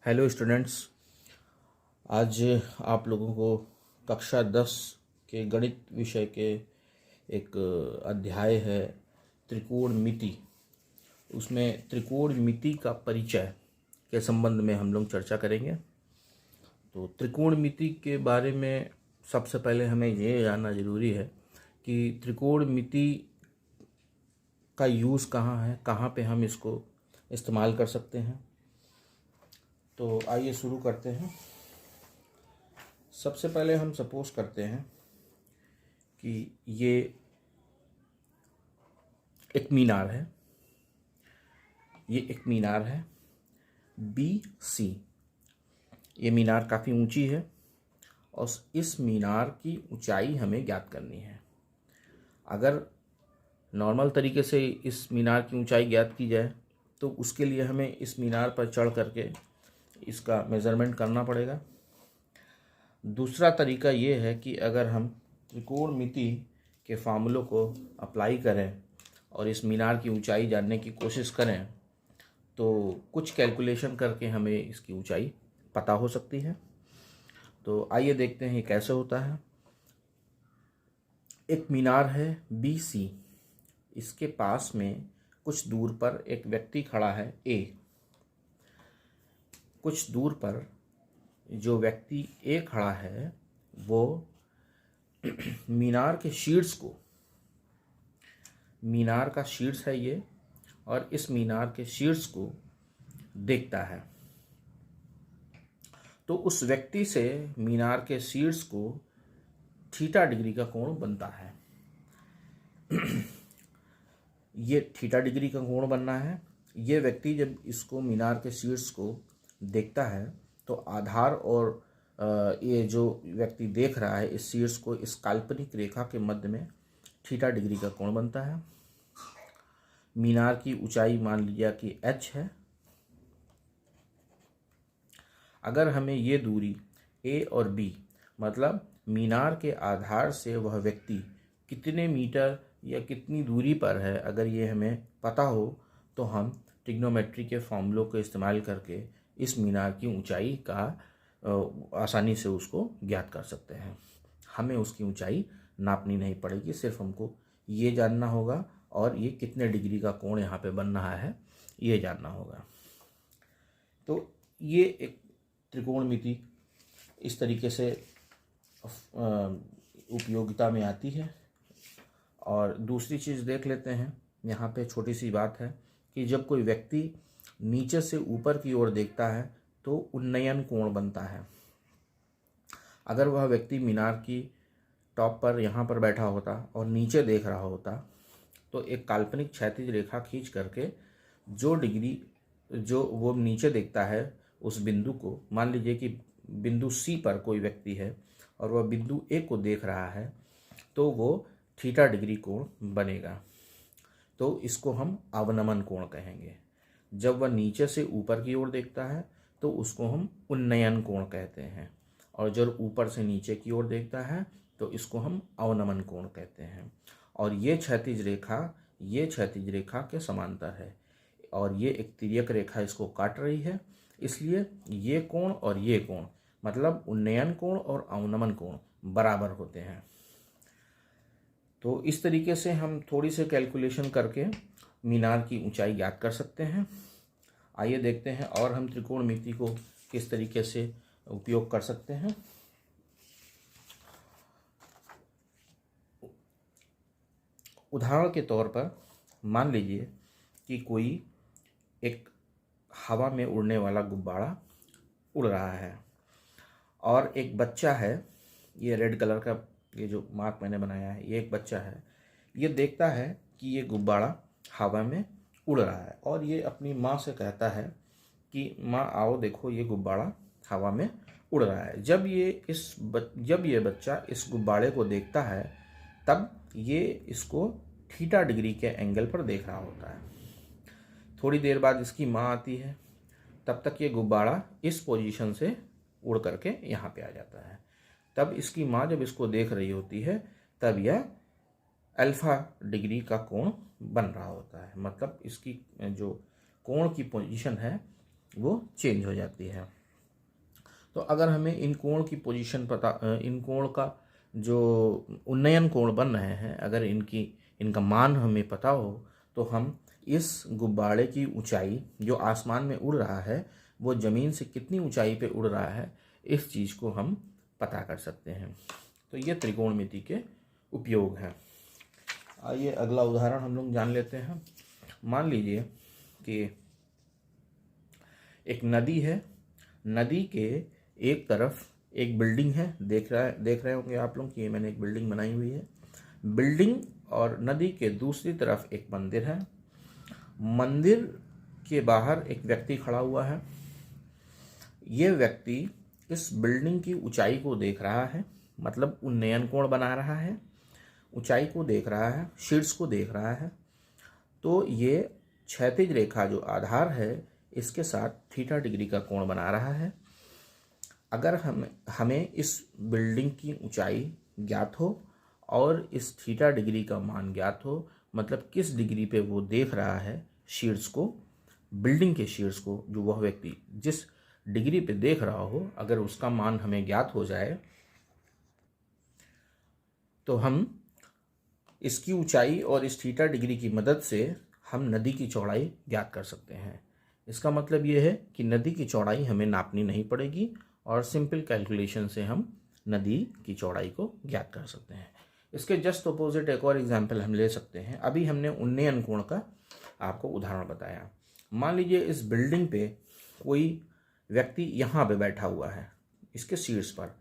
Hello students. आज आप लोगों को कक्षा 10 के गणित विषय के एक अध्याय है त्रिकोणमिति। उसमें त्रिकोणमिति का परिचय के संबंध में हम लोग चर्चा करेंगे। तो त्रिकोणमिति के बारे में सबसे पहले हमें ये जानना ज़रूरी है कि त्रिकोणमिति का यूज़ कहाँ है, कहाँ पे हम इसको इस्तेमाल कर सकते हैं। तो आइए शुरू करते हैं। सबसे पहले हम सपोज करते हैं कि ये एक मीनार है, ये एक मीनार है BC। ये मीनार काफ़ी ऊंची है और इस मीनार की ऊंचाई हमें ज्ञात करनी है। अगर नॉर्मल तरीके से इस मीनार की ऊंचाई ज्ञात की जाए तो उसके लिए हमें इस मीनार पर चढ़ करके इसका मेज़रमेंट करना पड़ेगा। दूसरा तरीका ये है कि अगर हम त्रिकोणमिति के फार्मूलों को अप्लाई करें और इस मीनार की ऊंचाई जानने की कोशिश करें तो कुछ कैलकुलेशन करके हमें इसकी ऊंचाई पता हो सकती है। तो आइए देखते हैं ये कैसे होता है। एक मीनार है BC, इसके पास में कुछ दूर पर एक व्यक्ति खड़ा है A। कुछ दूर पर जो व्यक्ति A खड़ा है वो मीनार के शीर्ष को, मीनार का शीर्ष है ये, और इस मीनार के शीर्ष को देखता है। तो उस व्यक्ति से मीनार के शीर्ष को थीटा डिग्री का कोण बनता है। ये थीटा डिग्री का कोण बनना है। ये व्यक्ति जब इसको मीनार के शीर्ष को देखता है तो आधार और ये जो व्यक्ति देख रहा है इस शीर्ष को, इस काल्पनिक रेखा के मध्य में थीटा डिग्री का कोण बनता है। मीनार की ऊंचाई मान लिया कि h है। अगर हमें ये दूरी A और B, मतलब मीनार के आधार से वह व्यक्ति कितने मीटर या कितनी दूरी पर है, अगर ये हमें पता हो तो हम ट्रिग्नोमेट्री के फॉर्मूलों को इस्तेमाल करके इस मीनार की ऊंचाई का आसानी से उसको ज्ञात कर सकते हैं। हमें उसकी ऊंचाई नापनी नहीं पड़ेगी, सिर्फ हमको ये जानना होगा और ये कितने डिग्री का कोण यहाँ पे बन रहा है ये जानना होगा। तो ये एक त्रिकोणमिति इस तरीके से उपयोगिता में आती है। और दूसरी चीज़ देख लेते हैं, यहाँ पे छोटी सी बात है कि जब कोई व्यक्ति नीचे से ऊपर की ओर देखता है तो उन्नयन कोण बनता है। अगर वह व्यक्ति मीनार की टॉप पर यहाँ पर बैठा होता और नीचे देख रहा होता तो एक काल्पनिक क्षैतिज रेखा खींच करके जो डिग्री जो वो नीचे देखता है उस बिंदु को, मान लीजिए कि बिंदु C पर कोई व्यक्ति है और वह बिंदु A को देख रहा है तो वो थीटा डिग्री कोण बनेगा। तो इसको हम अवनमन कोण कहेंगे। जब वह नीचे से ऊपर की ओर देखता है तो उसको हम उन्नयन कोण कहते हैं, और जब ऊपर से नीचे की ओर देखता है तो इसको हम अवनमन कोण कहते हैं। और ये क्षैतिज रेखा के समांतर है और ये एक तिर्यक रेखा इसको काट रही है, इसलिए ये कोण और ये कोण, मतलब उन्नयन कोण और अवनमन कोण बराबर होते हैं। तो इस तरीके से हम थोड़ी सी कैलकुलेशन करके मीनार की ऊंचाई ज्ञात कर सकते हैं। आइए देखते हैं और हम त्रिकोणमिति को किस तरीके से उपयोग कर सकते हैं। उदाहरण के तौर पर मान लीजिए कि कोई एक हवा में उड़ने वाला गुब्बारा उड़ रहा है और एक बच्चा है, ये रेड कलर का ये जो मार्क मैंने बनाया है, ये एक बच्चा है, ये देखता है कि ये गुब्बारा हवा में उड़ रहा है और ये अपनी माँ से कहता है कि माँ आओ देखो ये गुब्बारा हवा में उड़ रहा है। जब ये बच्चा इस गुब्बारे को देखता है तब ये इसको थीटा डिग्री के एंगल पर देख रहा होता है। थोड़ी देर बाद इसकी माँ आती है, तब तक ये गुब्बारा इस पोजीशन से उड़ करके यहाँ पे आ जाता है। तब इसकी माँ जब इसको देख रही होती है तब यह अल्फा डिग्री का कोण बन रहा होता है, मतलब इसकी जो कोण की पोजीशन है वो चेंज हो जाती है। तो अगर हमें इन कोण की पोजीशन पता, इन कोण का जो उन्नयन कोण बन रहे हैं, अगर इनका मान हमें पता हो, तो हम इस गुब्बारे की ऊंचाई जो आसमान में उड़ रहा है वो ज़मीन से कितनी ऊंचाई पे उड़ रहा है, इस चीज़ को हम पता कर सकते हैं। तो ये त्रिकोणमिति के उपयोग हैं। आइए अगला उदाहरण हम लोग जान लेते हैं। मान लीजिए कि एक नदी है, नदी के एक तरफ एक बिल्डिंग है, देख रहे होंगे आप लोग कि मैंने एक बिल्डिंग बनाई हुई है। बिल्डिंग और नदी के दूसरी तरफ एक मंदिर है। मंदिर के बाहर एक व्यक्ति खड़ा हुआ है। ये व्यक्ति इस बिल्डिंग की ऊंचाई को देख रहा है, मतलब उन्नयन कोण बना रहा है, ऊंचाई को देख रहा है, शीर्ष को देख रहा है। तो ये क्षैतिज रेखा जो आधार है इसके साथ थीटा डिग्री का कोण बना रहा है। अगर हमें इस बिल्डिंग की ऊंचाई ज्ञात हो और इस थीटा डिग्री का मान ज्ञात हो, मतलब किस डिग्री पे वो देख रहा है शीर्ष को, बिल्डिंग के शीर्ष को, जो वह व्यक्ति जिस डिग्री पे देख रहा हो, अगर उसका मान हमें ज्ञात हो जाए तो हम इसकी ऊंचाई और इस थीटा डिग्री की मदद से हम नदी की चौड़ाई ज्ञात कर सकते हैं। इसका मतलब ये है कि नदी की चौड़ाई हमें नापनी नहीं पड़ेगी और सिंपल कैलकुलेशन से हम नदी की चौड़ाई को ज्ञात कर सकते हैं। इसके जस्ट अपोजिट एक और एग्जाम्पल हम ले सकते हैं। अभी हमने उन्नयन कोण का आपको उदाहरण बताया। मान लीजिए इस बिल्डिंग पे कोई व्यक्ति यहाँ पे बैठा हुआ है इसके शीर्ष पर,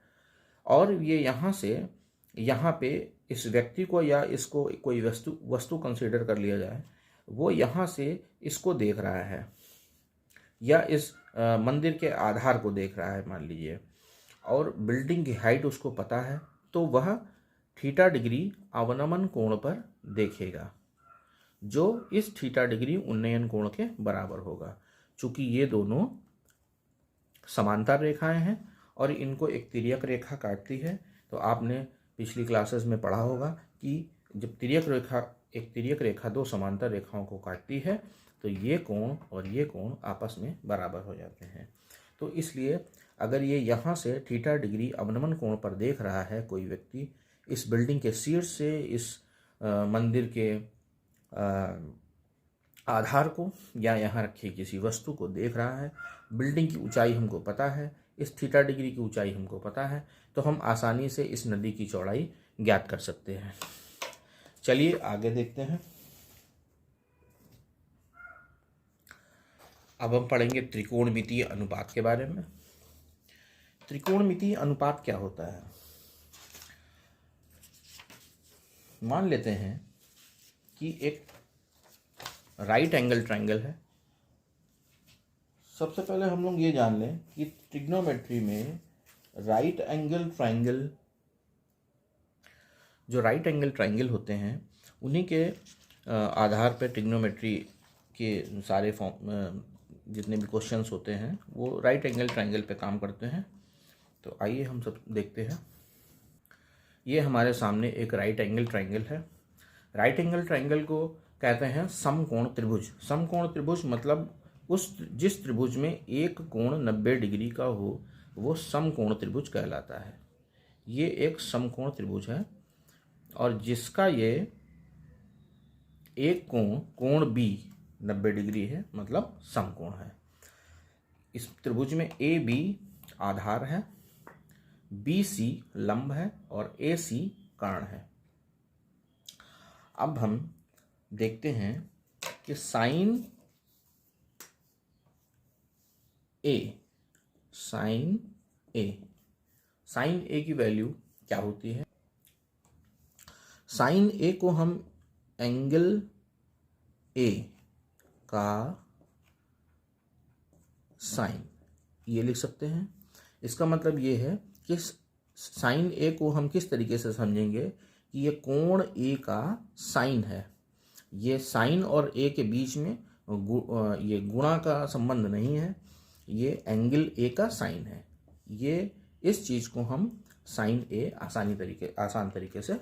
और ये यहाँ से यहाँ पे इस व्यक्ति को या इसको कोई वस्तु कंसीडर कर लिया जाए, वो यहाँ से इसको देख रहा है या इस मंदिर के आधार को देख रहा है मान लीजिए, और बिल्डिंग की हाइट उसको पता है, तो वह थीटा डिग्री अवनमन कोण पर देखेगा जो इस थीटा डिग्री उन्नयन कोण के बराबर होगा। चूंकि ये दोनों समांतर रेखाएं हैं और इनको एक तिर्यक रेखा काटती है, तो आपने पिछली क्लासेस में पढ़ा होगा कि जब एक तिर्यक रेखा दो समांतर रेखाओं को काटती है तो ये कोण और ये कोण आपस में बराबर हो जाते हैं। तो इसलिए अगर ये यहाँ से थीटा डिग्री अवनमन कोण पर देख रहा है कोई व्यक्ति, इस बिल्डिंग के शीर्ष से इस मंदिर के आधार को या यहाँ रखी किसी वस्तु को देख रहा है, बिल्डिंग की ऊंचाई हमको पता है, इस थीटा डिग्री की ऊंचाई हमको पता है, तो हम आसानी से इस नदी की चौड़ाई ज्ञात कर सकते हैं। चलिए आगे देखते हैं। अब हम पढ़ेंगे त्रिकोणमितीय अनुपात के बारे में। त्रिकोणमितीय अनुपात क्या होता है? मान लेते हैं कि एक राइट एंगल ट्रायंगल है। सबसे पहले हम लोग ये जान लें कि ट्रिग्नोमेट्री में राइट एंगल ट्रायंगल, जो राइट एंगल ट्रायंगल होते हैं उन्हीं के आधार पर ट्रिग्नोमेट्री के सारे फॉर्म जितने भी क्वेश्चंस होते हैं वो राइट एंगल ट्रायंगल पे काम करते हैं। तो आइए हम सब देखते हैं। ये हमारे सामने एक राइट एंगल ट्रायंगल है। राइट एंगल ट्रायंगल को कहते हैं समकोण त्रिभुज। समकोण त्रिभुज मतलब जिस त्रिभुज में एक कोण 90 डिग्री का हो वो समकोण त्रिभुज कहलाता है। ये एक समकोण त्रिभुज है और जिसका ये एक कोण बी 90 डिग्री है, मतलब समकोण है। इस त्रिभुज में ए बी आधार है, बी सी लंब है और ए सी कर्ण है। अब हम देखते हैं कि साइन ए की वैल्यू क्या होती है। साइन ए को हम एंगल ए का साइन ये लिख सकते हैं। इसका मतलब ये है कि साइन ए को हम किस तरीके से समझेंगे कि ये कोण ए का साइन है। ये साइन और ए के बीच में ये गुणा का संबंध नहीं है, ये एंगल ए का साइन है। ये इस चीज़ को हम साइन ए आसान तरीके से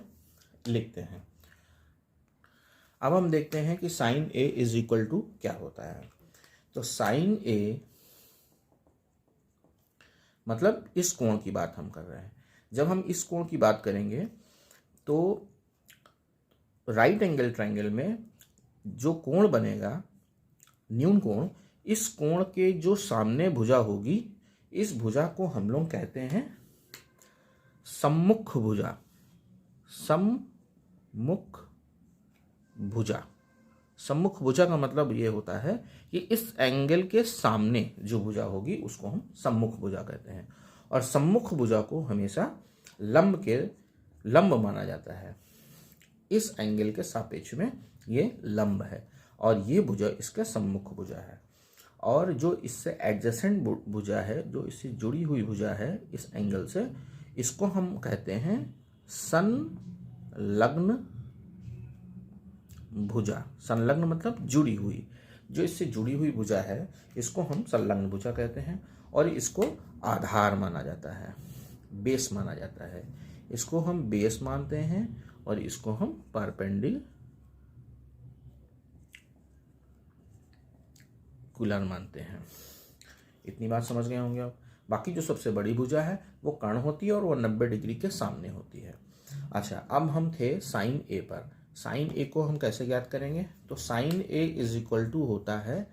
लिखते हैं। अब हम देखते हैं कि sine A is equal to क्या होता है। तो साइन ए मतलब इस कोण की बात हम कर रहे हैं। जब हम इस कोण की बात करेंगे तो राइट एंगल ट्रायंगल में जो कोण बनेगा न्यून कोण, इस कोण के जो सामने भुजा होगी, इस भुजा को हम लोग कहते हैं सम्मुख भुजा। सम्मुख भुजा। सम्मुख भुजा का मतलब ये होता है कि इस एंगल के सामने जो भुजा होगी उसको हम सम्मुख भुजा कहते हैं। और सम्मुख भुजा को हमेशा लंब माना जाता है। इस एंगल के सापेक्ष में ये लंब है और ये भुजा इसका सम्मुख भुजा है। और जो इससे एडजेसेंट भुजा है, जो इससे जुड़ी हुई भुजा है इस एंगल से, इसको हम कहते हैं संलग्न भुजा। संलग्न मतलब जुड़ी हुई। जो इससे जुड़ी हुई भुजा है इसको हम संलग्न भुजा कहते हैं। और इसको आधार माना जाता है, बेस माना जाता है। इसको हम बेस मानते हैं और इसको हम परपेंडिकुलर मानते हैं। इतनी बात समझ गए होंगे आप। बाकी जो सबसे बड़ी भुजा है वो कर्ण होती है और वो 90 डिग्री के सामने होती है। अच्छा, अब हम थे साइन ए पर। साइन ए को हम कैसे ज्ञात करेंगे? तो sine A is equal to होता है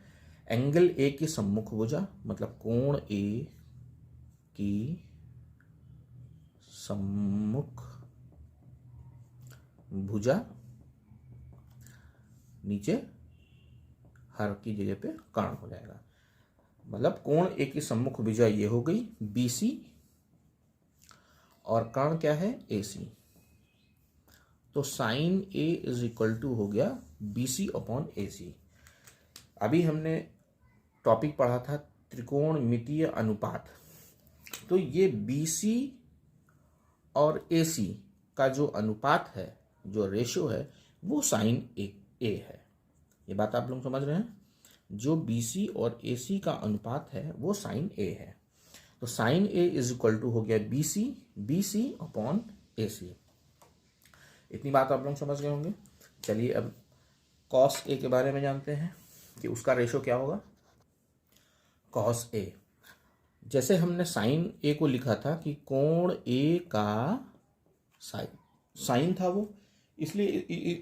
एंगल ए की सम्मुख भुजा, मतलब कोण ए की सम्मुख भुजा, नीचे हर की जगह पे कर्ण हो जाएगा। मतलब कोण ए की सम्मुख भुजा ये हो गई BC और कर्ण क्या है? AC। तो sine A is equal to हो गया BC अपॉन AC। अभी हमने टॉपिक पढ़ा था त्रिकोणमितीय अनुपात। तो ये BC और AC का जो अनुपात है, जो रेशियो है, वो साइन ए है। ये बात आप लोग समझ रहे हैं? जो BC और AC का अनुपात है वो साइन ए है। तो sine A is equal to हो गया BC अपॉन AC। इतनी बात आप लोग समझ गए होंगे। चलिए अब कॉस ए के बारे में जानते हैं कि उसका रेशो क्या होगा। कॉस ए, जैसे हमने साइन ए को लिखा था कि कोण ए का साइन था वो, इसलिए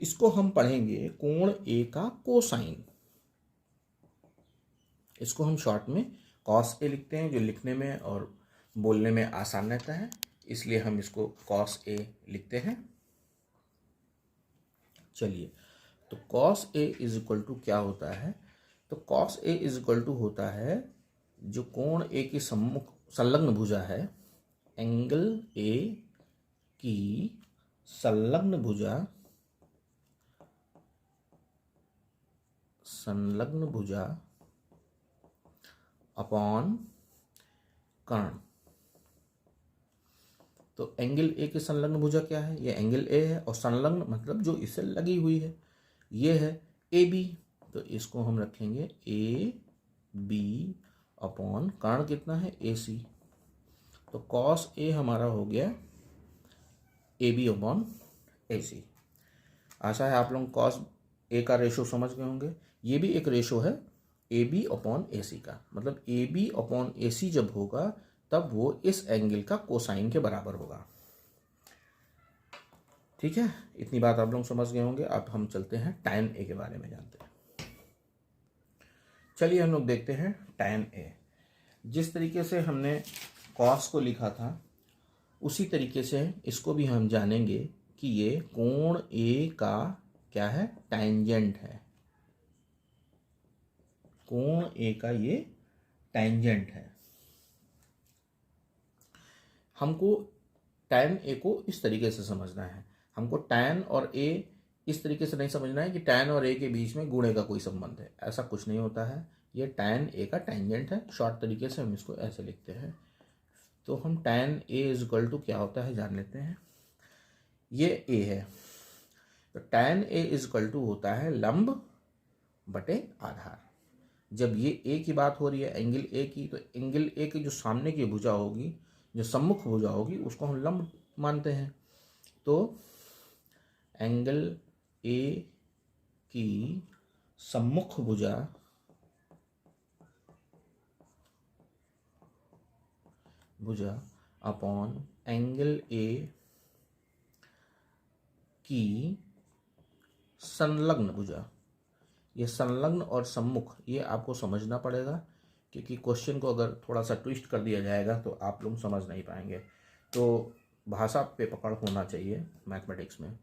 इसको हम पढ़ेंगे कोण ए का कोसाइन। इसको हम शॉर्ट में कॉस ए लिखते हैं, जो लिखने में और बोलने में आसान रहता है, इसलिए हम इसको कॉस ए लिखते हैं। चलिए, तो cos A is equal to क्या होता है? तो cos A is equal to होता है जो कोण ए की संलग्न भुजा है, एंगल ए की संलग्न भुजा अपॉन कर्ण। तो एंगल ए की संलग्न भुजा क्या है? ये एंगल ए है और संलग्न मतलब जो इससे लगी हुई है, ये है AB। तो इसको हम रखेंगे AB अपॉन कर्ण कितना है? AC। तो कॉस ए हमारा हो गया AB अपॉन AC। आशा है आप लोग कॉस ए का रेशो समझ गए होंगे। ये भी एक रेशो है AB अपॉन AC का, मतलब AB अपॉन AC जब होगा तब वो इस एंगल का कोसाइन के बराबर होगा। ठीक है, इतनी बात आप लोग समझ गए होंगे। अब हम चलते हैं tan A के बारे में जानते हैं। चलिए हम लोग देखते हैं tan A। जिस तरीके से हमने कॉस को लिखा था उसी तरीके से इसको भी हम जानेंगे कि ये कोण A का क्या है? टैंजेंट है। कोण A का ये टैंजेंट है। हमको tan A को इस तरीके से समझना है। हमको tan और A इस तरीके से नहीं समझना है कि tan और A के बीच में गुणे का कोई संबंध है, ऐसा कुछ नहीं होता है। ये tan A का टैंजेंट है। शॉर्ट तरीके से हम इसको ऐसे लिखते हैं। तो हम tan A is equal to क्या होता है जान लेते हैं। ये A है, तो tan A is equal to होता है लंब बटे आधार। जब ये A की बात हो रही है, एंगल A की, तो एंगल A की जो सामने की भुजा होगी, जो सम्मुख भुजा होगी, उसको हम लंब मानते हैं। तो एंगल A की सम्मुख भुजा भुजा अपॉन एंगल ए की संलग्न भुजा। ये संलग्न और सम्मुख ये आपको समझना पड़ेगा, क्योंकि क्वेश्चन को अगर थोड़ा सा ट्विस्ट कर दिया जाएगा तो आप लोग समझ नहीं पाएंगे। तो भाषा पे पकड़ होना चाहिए मैथमेटिक्स में,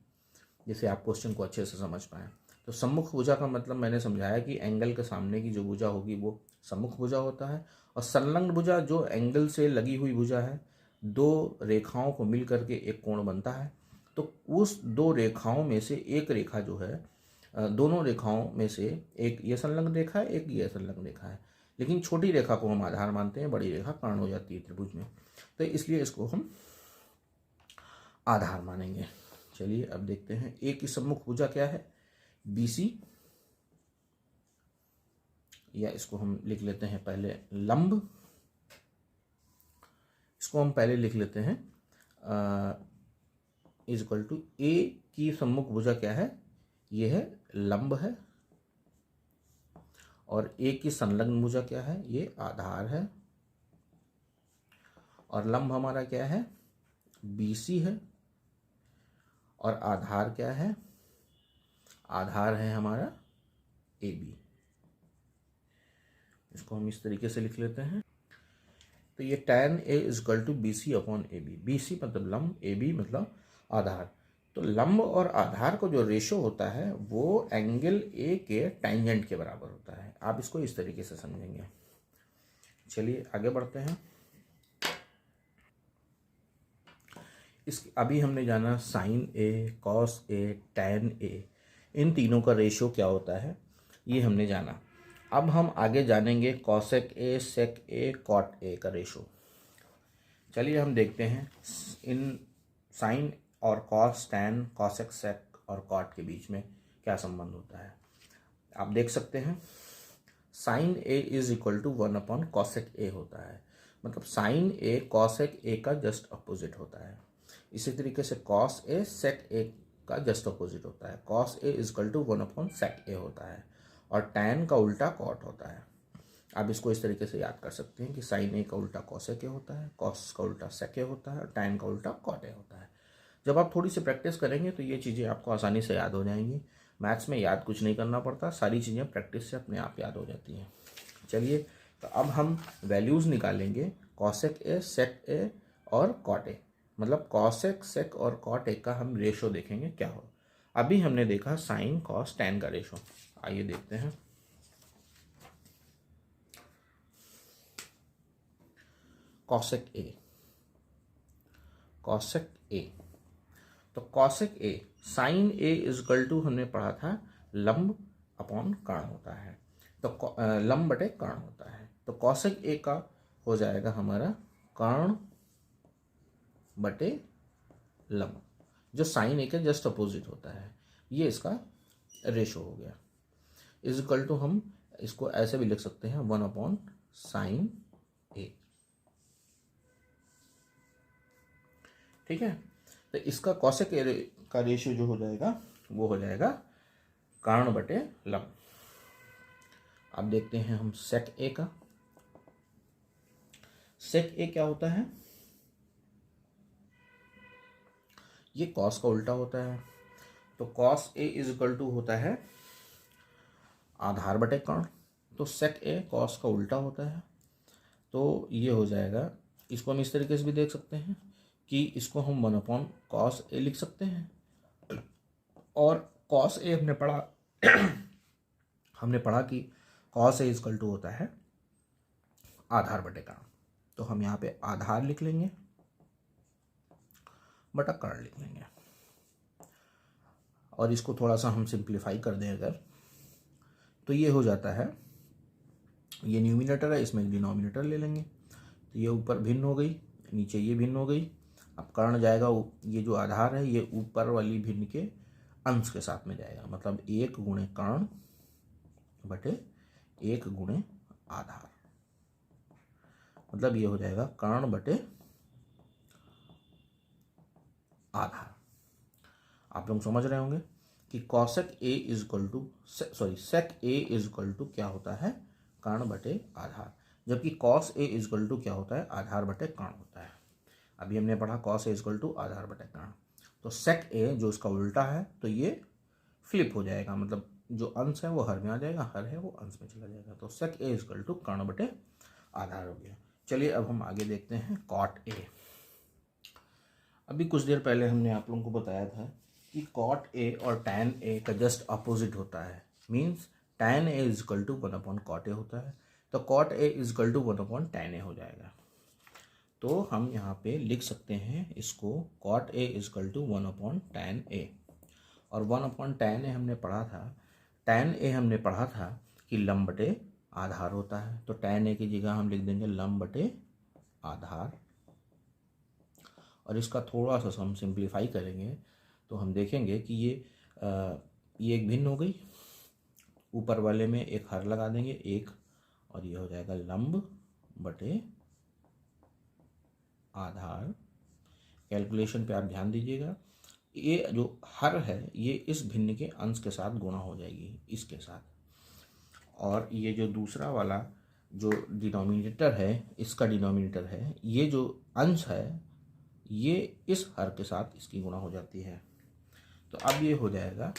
जिससे आप क्वेश्चन को अच्छे से समझ पाएँ। तो सम्मुख भुजा का मतलब मैंने समझाया कि एंगल के सामने की जो भुजा होगी वो सम्मुख भुजा होता है, और संलग्न भुजा जो एंगल से लगी हुई भुजा है, दो रेखाओं को मिल करके एक कोण बनता है। तो उस दो रेखाओं में से एक रेखा जो है, दोनों रेखाओं में से एक ये संलग्न रेखा है, एक ये संलग्न रेखा है, लेकिन छोटी रेखा को हम आधार मानते हैं, बड़ी रेखा कर्ण हो जाती है त्रिभुज में, तो इसलिए इसको हम आधार मानेंगे। चलिए अब देखते हैं ए की सम्मुख भुजा क्या है, BC, या इसको हम लिख लेते हैं पहले लंब। इसको हम पहले लिख लेते हैं इज इक्वल टू ए की सम्मुख भुजा क्या है, ये है लंब है, और ए की संलग्न भुजा क्या है, ये आधार है, और लंब हमारा क्या है, BC है, और आधार क्या है, आधार है हमारा AB। इसको हम इस तरीके से लिख लेते हैं। तो ये tan A is equal to BC upon AB। BC मतलब लंब, AB मतलब आधार। तो लंब और आधार को जो रेशो होता है वो एंगल A के टेंजेंट के बराबर होता है। आप इसको इस तरीके से समझेंगे। चलिए आगे बढ़ते हैं। अभी हमने जाना sine A, cos A, tan A, इन तीनों का रेशो क्या होता है ये हमने जाना। अब हम आगे जानेंगे cosec A, sec A, cot A का रेशो। चलिए हम देखते हैं इन साइन और कॉस, टैन, कॉसेक, सेक और कॉट के बीच में क्या संबंध होता है। आप देख सकते हैं sine A is equal to 1 upon cosec A होता है, मतलब साइन A कॉसेक A का जस्ट अपोजिट होता है। इसी तरीके से कॉस A सेक A का जस्ट अपोजिट होता है। Cos A is equal to 1 upon sec A होता है, और टैन का उल्टा कॉट होता है। आप इसको इस तरीके से याद कर सकते हैं कि साइन A का उल्टा कॉसेक A होता है, कॉस का उल्टा सेक A होता है, और टैन का उल्टा कॉट A होता है। जब आप थोड़ी सी प्रैक्टिस करेंगे तो ये चीज़ें आपको आसानी से याद हो जाएंगी। मैथ्स में याद कुछ नहीं करना पड़ता, सारी चीज़ें प्रैक्टिस से अपने आप याद हो जाती हैं। चलिए तो अब हम वैल्यूज़ निकालेंगे कॉसेक A, सेक A और कॉट A, मतलब कॉसेक, सेक और कॉट A का हम रेशो देखेंगे क्या हो। अभी हमने देखा साइन, कॉस, टैन का रेशो। आइए देखते हैं। कॉसेक A, कॉसेक A, तो cosec A, sine A is equal to हमने पढ़ा था लंब अपॉन कर्ण होता है, तो लंब बटे कर्ण होता है। तो कॉसेक A का हो जाएगा हमारा कर्ण बटे लंब, जो साइन A के जस्ट अपोजिट होता है। ये इसका रेशो हो गया। इज इक्वल टू हम इसको ऐसे भी लिख सकते हैं 1 अपॉन साइन A। ठीक है, तो इसका कॉसेक A का रेशियो जो हो जाएगा वो हो जाएगा कर्ण बटे लंब। अब देखते हैं हम सेक A का। सेक A क्या होता है, ये कॉस का उल्टा होता है, तो cos A is equal to होता है आधार बटे कर्ण, तो सेक A कॉस का उल्टा होता है, तो ये हो जाएगा। इसको हम इस तरीके से भी देख सकते हैं कि इसको हम 1 अपॉन कॉस A लिख सकते हैं, और कॉस A हमने पढ़ा कि cos A is equal to होता है आधार बटे कर्ण, तो हम यहाँ पे आधार लिख लेंगे बटा कर्ण लिख लेंगे, और इसको थोड़ा सा हम सिंप्लीफाई कर दें अगर, तो ये हो जाता है, ये न्यूमिनेटर है, इसमें डिनोमिनेटर ले लेंगे, तो ये ऊपर भिन्न हो गई, नीचे ये भिन्न हो गई। अब कर्ण जाएगा, ये जो आधार है ये ऊपर वाली भिन्न के अंश के साथ में जाएगा, मतलब 1 गुणे कर्ण बटे 1 गुणे आधार, मतलब ये हो जाएगा कर्ण बटे आधार। आप लोग समझ रहे होंगे कि cosec A is equal to sec A is equal to क्या होता है, कर्ण बटे आधार। जबकि कॉस ए इजकल टू क्या होता है, आधार बटे कर्ण होता है। अभी हमने पढ़ा कॉस ए इजकल टू आधार बटे कर्ण, तो सेक ए जो इसका उल्टा है तो ये फ्लिप हो जाएगा, मतलब जो अंश है वो हर में आ जाएगा, हर है वो अंश में चला जाएगा। तो सेक ए इजकल टू कर्ण बटे आधार हो गया। चलिए अब हम आगे देखते हैं कॉट ए। अभी कुछ देर पहले हमने आप लोगों को बताया था कि कॉट ए और टैन ए का जस्ट अपोजिट होता है, means tan A is equal to 1 cot A होता है, तो cot A is equal to 1 tan A हो जाएगा। तो हम यहाँ पे लिख सकते हैं इसको cot A is equal to 1 tan A, और 1 टैन ए हमने पढ़ा था, टैन ए हमने पढ़ा था कि लंब बटे आधार होता है, तो टैन ए की जगह हम लिख देंगे लंब बटे आधार, और इसका थोड़ा सा हम सिंप्लीफाई करेंगे तो हम देखेंगे कि ये एक भिन्न हो गई, ऊपर वाले में एक हर लगा देंगे एक, और ये हो जाएगा लंब बटे आधार। कैलकुलेशन पे आप ध्यान दीजिएगा, ये जो हर है ये इस भिन्न के अंश के साथ गुणा हो जाएगी इसके साथ, और ये जो दूसरा वाला जो डिनोमिनेटर है, इसका डिनोमिनेटर है, ये जो अंश है ये इस हर के साथ इसकी गुणा हो जाती है। तो अब ये हो जाएगा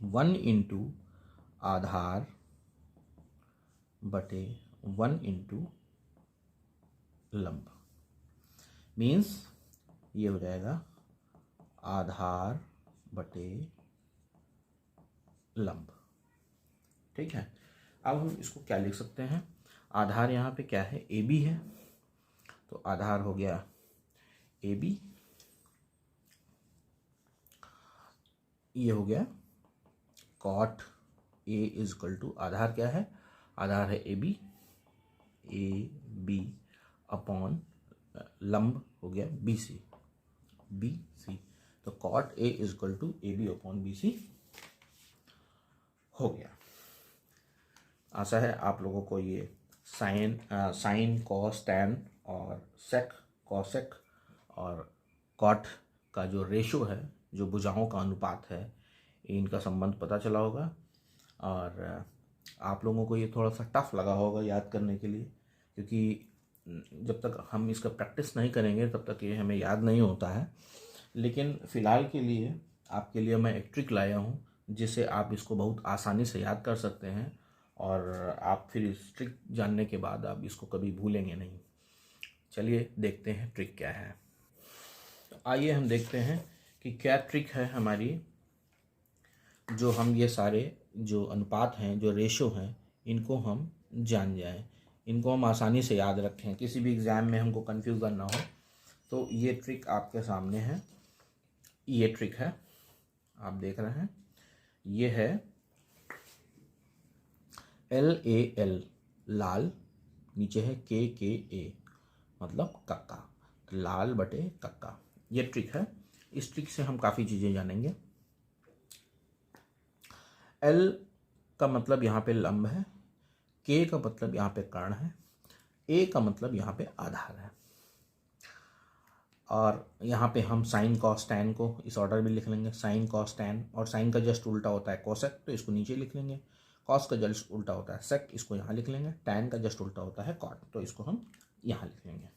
1 इंटू आधार बटे 1 इंटू लंब, मीन्स ये हो जाएगा आधार बटे लंब। ठीक है, अब हम इसको क्या लिख सकते हैं, आधार यहाँ पे क्या है, ए बी है, तो आधार हो गया ए बी, ये हो गया कॉट ए इजकल टू आधार क्या है, आधार है ए बी अपॉन लंब हो गया बी सी, तो cot A is equal to A B upon B C हो गया। आशा है आप लोगों को ये साइन कॉस टैन और सेक कॉसेक और कॉट का जो रेशो है, जो भुजाओं का अनुपात है, इनका संबंध पता चला होगा, और आप लोगों को ये थोड़ा सा टफ लगा होगा याद करने के लिए, क्योंकि जब तक हम इसका प्रैक्टिस नहीं करेंगे तब तक ये हमें याद नहीं होता है। लेकिन फ़िलहाल के लिए आपके लिए मैं एक ट्रिक लाया हूँ जिससे आप इसको बहुत आसानी से याद कर सकते हैं, और आप फिर इस ट्रिक जानने के बाद आप इसको कभी भूलेंगे नहीं। चलिए देखते हैं ट्रिक क्या है। तो आइए हम देखते हैं कि क्या ट्रिक है हमारी, जो हम ये सारे जो अनुपात हैं, जो रेशो हैं, इनको हम जान जाएं, इनको हम आसानी से याद रखें, किसी भी एग्ज़ाम में हमको कंफ्यूजन ना हो। तो ये ट्रिक आपके सामने है, ये ट्रिक है, आप देख रहे हैं, ये है LAL लाल, नीचे है KKA मतलब कक्का, तो लाल बटे कक्का, ये ट्रिक है। इस ट्रिक से हम काफ़ी चीज़ें जानेंगे। L का मतलब यहाँ पे लंब है, K का मतलब यहाँ पे कर्ण है, A का मतलब यहाँ पे आधार है, और यहाँ पे हम साइन कॉस टैन को इस ऑर्डर में लिख लेंगे, साइन कॉस टैन, और साइन का जस्ट उल्टा होता है कोसेक, तो इसको नीचे लिख लेंगे, कॉस का जस्ट उल्टा होता है सेक, इसको यहाँ लिख लेंगे, टैन का जस्ट उल्टा होता है कॉट, तो इसको हम यहाँ लिख लेंगे।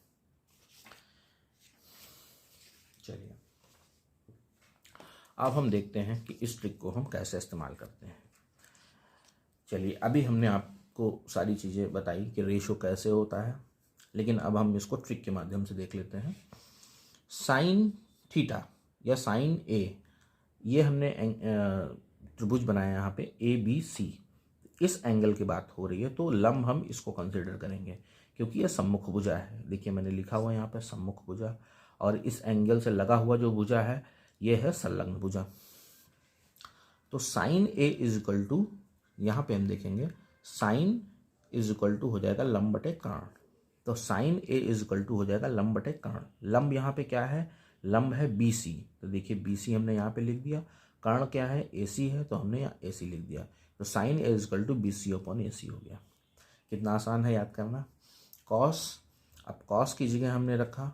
चलिए अब हम देखते हैं कि इस ट्रिक को हम कैसे इस्तेमाल करते हैं। चलिए अभी हमने आपको सारी चीज़ें बताई कि रेशो कैसे होता है, लेकिन अब हम इसको ट्रिक के माध्यम से देख लेते हैं। साइन थीटा या साइन ए, ये हमने त्रिभुज बनाया यहाँ पे ABC, इस एंगल की बात हो रही है, तो लंब हम इसको कंसिडर करेंगे क्योंकि ये सम्मुख भुजा है। देखिए मैंने लिखा हुआ है यहाँ पे सम्मुख भुजा, और इस एंगल से लगा हुआ जो भुजा है ये है संलग्न भुजा। तो sine A is equal to, यहाँ पे हम देखेंगे साइन इज इक्वल टू हो जाएगा लंब बटे कर्ण, तो sine A is equal to हो जाएगा लंब बटे कर्ण। लंब यहाँ पे क्या है, लंब है BC, तो देखिए BC हमने यहाँ पे लिख दिया, कर्ण क्या है AC है, तो हमने यहाँ AC लिख दिया, तो sine A is equal to BC upon AC हो गया। कितना आसान है याद करना। कॉस, अब कॉस की जगह हमने रखा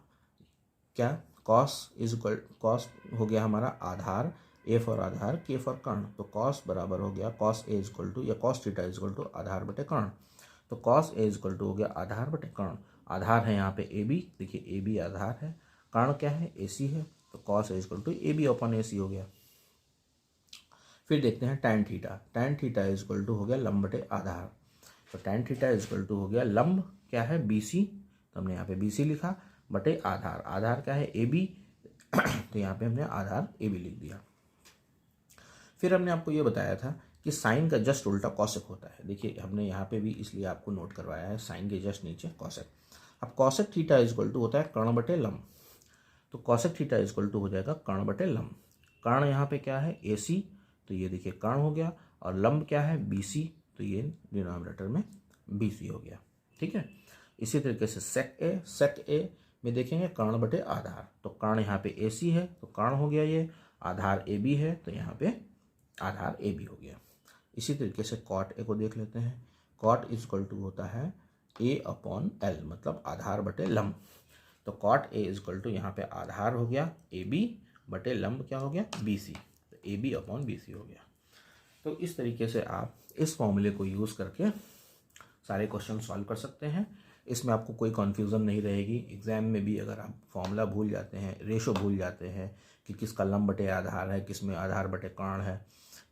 क्या, कॉस इज इक्वल, कॉस हो गया हमारा आधार, A फॉर आधार, K फॉर कर्ण, तो कॉस बराबर हो गया cos A is equal to, या cos theta is equal to आधार बटे कर्ण। तो कॉस ए इक्वल टू हो गया आधार बटे कर्ण। आधार है यहाँ पे ए बी, देखिए ए बी आधार है, कर्ण क्या है ए सी है, तो cos A equal to A B upon A C हो गया। फिर देखते हैं tan theta. tan theta equal to हो गया लंब बटे आधार, तो tan थीटा इक्वल टू हो गया लंब क्या है बी सी, तो हमने यहाँ पे बी सी लिखा, बटे आधार, आधार क्या है ए बी, तो यहाँ पे हमने आधार ए बी लिख दिया। फिर हमने आपको ये बताया था कि साइन का जस्ट उल्टा कॉसेक होता है। देखिए हमने यहाँ पे भी इसलिए आपको नोट करवाया है, साइन के जस्ट नीचे कॉसेक। अब कॉसेक थीटा इक्वल टू होता है कर्ण बटे लंब, तो कॉसेक थीटा इक्वल टू हो जाएगा कर्ण बटे लंब। कर्ण यहाँ पे क्या है ए सी, तो ये देखिए कर्ण हो गया, और लंब क्या है बी सी, तो ये डिनोमिनेटर में बी सी हो गया। ठीक है, इसी तरीके से सेक ए में देखेंगे कर्ण बटे आधार, तो कर्ण यहाँ पे ए सी है तो कर्ण हो गया ये, आधार ए बी है तो यहाँ पे आधार ए बी हो गया। इसी तरीके से कॉट ए को देख लेते हैं। कॉट इक्वल टू होता है ए अपॉन एल, मतलब आधार बटे लंब, तो कॉट ए इक्वल टू यहाँ पे आधार हो गया ए बी बटे लंब क्या हो गया बी सी, तो A B upon B C हो गया। तो इस तरीके से आप इस फॉर्मूले को यूज़ करके सारे क्वेश्चन सॉल्व कर सकते हैं। इसमें आपको कोई कन्फ्यूज़न नहीं रहेगी। एग्ज़ाम में भी अगर आप फॉर्मूला भूल जाते हैं, रेशो भूल जाते हैं कि किसका लंब बटे आधार है, किस में आधार बटे कर्ण है,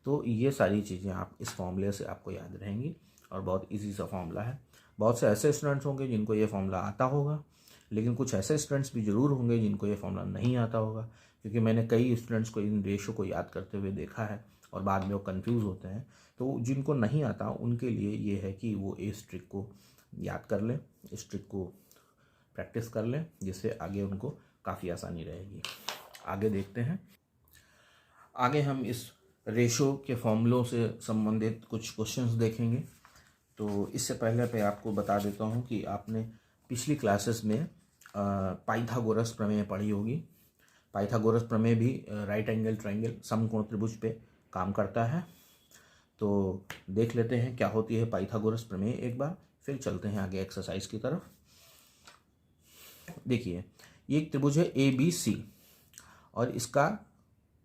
तो ये सारी चीज़ें आप इस फॉर्मूले से आपको याद रहेंगी, और बहुत इजी सा फॉर्मूला है। बहुत से ऐसे स्टूडेंट्स होंगे जिनको ये फॉर्मूला आता होगा, लेकिन कुछ ऐसे स्टूडेंट्स भी ज़रूर होंगे जिनको ये फॉर्मूला नहीं आता होगा, क्योंकि मैंने कई स्टूडेंट्स को इन रेशो को याद करते हुए देखा है और बाद में वो कंफ्यूज होते हैं। तो जिनको नहीं आता उनके लिए ये है कि वो इस ट्रिक को याद कर लें, इस ट्रिक को प्रैक्टिस कर लें, जिससे आगे उनको काफ़ी आसानी रहेगी। आगे देखते हैं। आगे हम इस रेशो के फॉर्मूलों से संबंधित कुछ क्वेश्चंस देखेंगे। तो इससे पहले मैं आपको बता देता हूँ कि आपने पिछली क्लासेस में पाइथागोरस प्रमेय पढ़ी होगी। पाइथागोरस प्रमेय भी राइट एंगल ट्रायंगल समकोण त्रिभुज पे काम करता है। तो देख लेते हैं क्या होती है पाइथागोरस प्रमेय एक बार, फिर चलते हैं आगे एक्सरसाइज की तरफ। देखिए ये एक त्रिभुज है ए बी सी, और इसका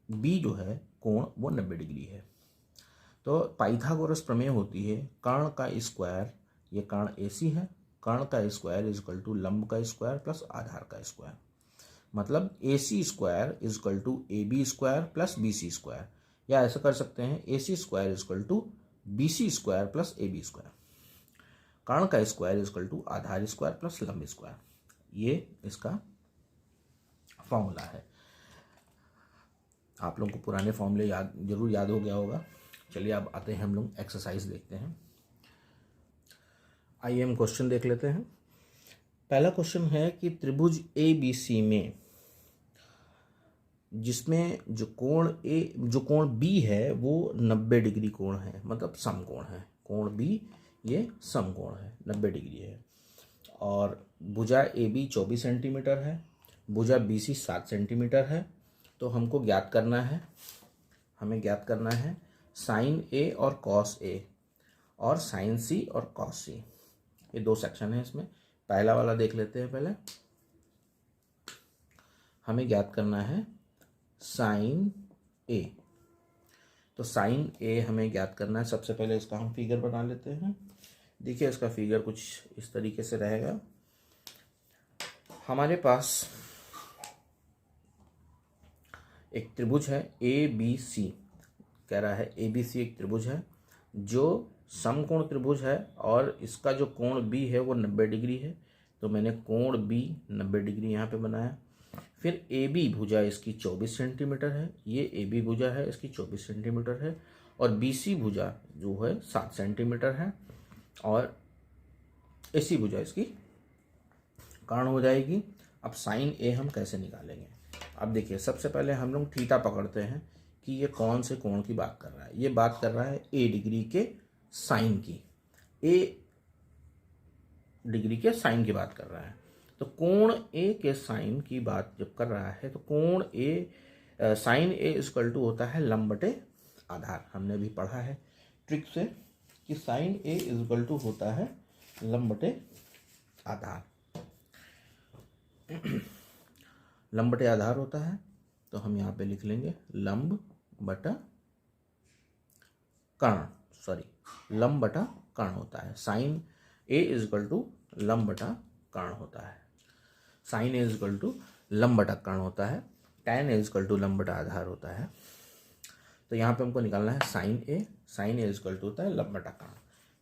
बी जो है कोण वो 90 डिग्री है। तो पाइथागोरस प्रमेय होती है कर्ण का स्क्वायर, ये कर्ण ए सी है, कर्ण का स्क्वायर इजकल टू लंब का स्क्वायर प्लस आधार का स्क्वायर, मतलब A C square equal to A B square plus B C square, या ऐसा कर सकते हैं A C square equal to B C square plus A B square. कर्ण का स्क्वायर इजकल टू आधार स्क्वायर प्लस लंब स्क्वायर, ये इसका फॉर्मूला है। आप लोगों को पुराने फॉर्मूले जरूर याद हो गया होगा। चलिए अब आते हैं हम लोग एक्सरसाइज देखते हैं। आइए हम क्वेश्चन देख लेते हैं। पहला क्वेश्चन है कि त्रिभुज ए बी सी में जिसमें जो कोण बी है वो 90 डिग्री कोण है, मतलब समकोण है। कोण बी ये समकोण है, 90 डिग्री है, और भुजा ए बी 24 सेंटीमीटर है, भुजा बी सी 7 सेंटीमीटर है। तो हमको ज्ञात करना है, हमें ज्ञात करना है साइन ए और कॉस ए, और साइन सी और कॉस सी। ये दो सेक्शन है इसमें। पहला वाला देख लेते हैं पहले। हमें ज्ञात करना है साइन ए, तो साइन ए हमें ज्ञात करना है। सबसे पहले इसका हम फिगर बना लेते हैं। देखिए इसका फिगर कुछ इस तरीके से रहेगा। हमारे पास एक त्रिभुज है ए बी सी, कह रहा है ए बी सी एक त्रिभुज है जो समकोण त्रिभुज है, और इसका जो कोण बी है वो 90 डिग्री है। तो मैंने कोण बी 90 डिग्री यहाँ पे बनाया। फिर ए बी भुजा इसकी 24 सेंटीमीटर है, ये ए बी भुजा है इसकी 24 सेंटीमीटर है, और बी सी भुजा जो है 7 सेंटीमीटर है, और ए सी भुजा इसकी कर्ण हो जाएगी। अब साइन ए हम कैसे निकालेंगे? अब देखिए सबसे पहले हम लोग थीटा पकड़ते हैं कि ये कौन से कोण की बात कर रहा है। ये बात कर रहा है ए डिग्री के साइन की, ए डिग्री के साइन की बात कर रहा है। तो कोण ए के साइन की बात जब कर रहा है तो कोण ए साइन ए इक्वल टू होता है लंब बटे आधार। हमने भी पढ़ा है ट्रिक से कि साइन ए इक्वल टू होता है लंब बटे आधार। लंब बटे आधार होता है, तो हम यहाँ पे लिख लेंगे लंब बटा कर्ण, लंब बटा कर्ण होता है। Sine A is equal to लंब बटा कर्ण होता है, sine A is equal to लंब बटा कर्ण होता है, tan A is equal to लंब बटा आधार होता है। तो यहाँ पे हमको निकालना है sine A is equal to होता है लंब बटा कर्ण।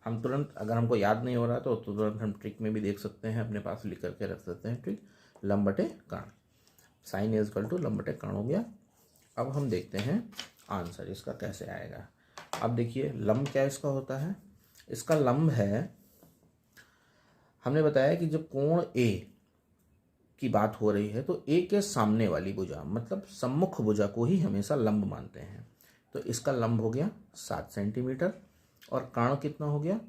हम तुरंत, अगर हमको याद नहीं हो रहा तो तुरंत हम ट्रिक में भी देख सकते हैं, अपने पास लिख करके रख सकते हैं ट्रिक, लंब बटे कर्ण, sine A is equal to लंब बटे कर्ण हो गया। अब हम देखते हैं आंसर इसका कैसे आएगा। अब देखिए लंब क्या इसका होता है, इसका लंब है, हमने बताया कि जब कोण ए की बात हो रही है तो ए के सामने वाली भुजा मतलब सम्मुख भुजा को ही हमेशा लंब मानते हैं। तो इसका लंब हो गया 7 सेंटीमीटर और कर्ण कितना हो गया।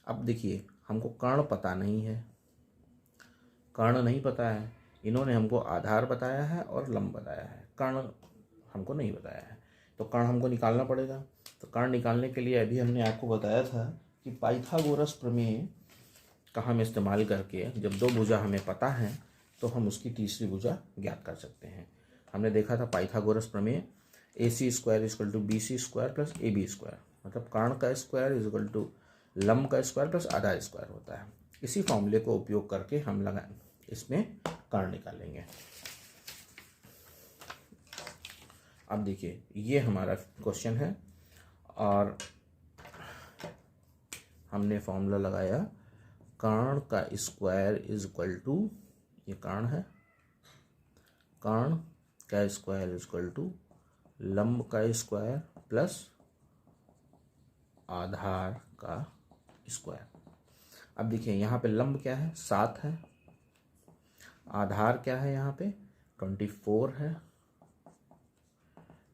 अब देखिए हमको कर्ण पता नहीं है, कर्ण नहीं पता है, इन्होंने हमको आधार बताया है और लंब बताया है, कर्ण हमको नहीं बताया है, तो कर्ण हमको निकालना पड़ेगा। तो कर्ण निकालने के लिए अभी हमने आपको बताया था कि पाइथागोरस प्रमेय का हम इस्तेमाल करके जब दो भुजा हमें पता है तो हम उसकी तीसरी भुजा ज्ञात कर सकते हैं। हमने देखा था पाइथागोरस प्रमेय, AC square is equal to BC square plus AB square, मतलब कर्ण का स्क्वायर इज इक्वल टू लंब का स्क्वायर प्लस आधा स्क्वायर होता है। इसी फॉर्मूले को उपयोग करके हम इसमें कर्ण निकालेंगे। अब देखिए ये हमारा क्वेश्चन है और हमने फॉर्मूला लगाया कर्ण का स्क्वायर इज इक्वल टू, ये कर्ण है, कर्ण का स्क्वायर इज इक्वल टू लंब का स्क्वायर प्लस आधार का स्क्वायर। अब देखिए यहाँ पे लंब क्या है 7 है, आधार क्या है यहाँ पे 24 है,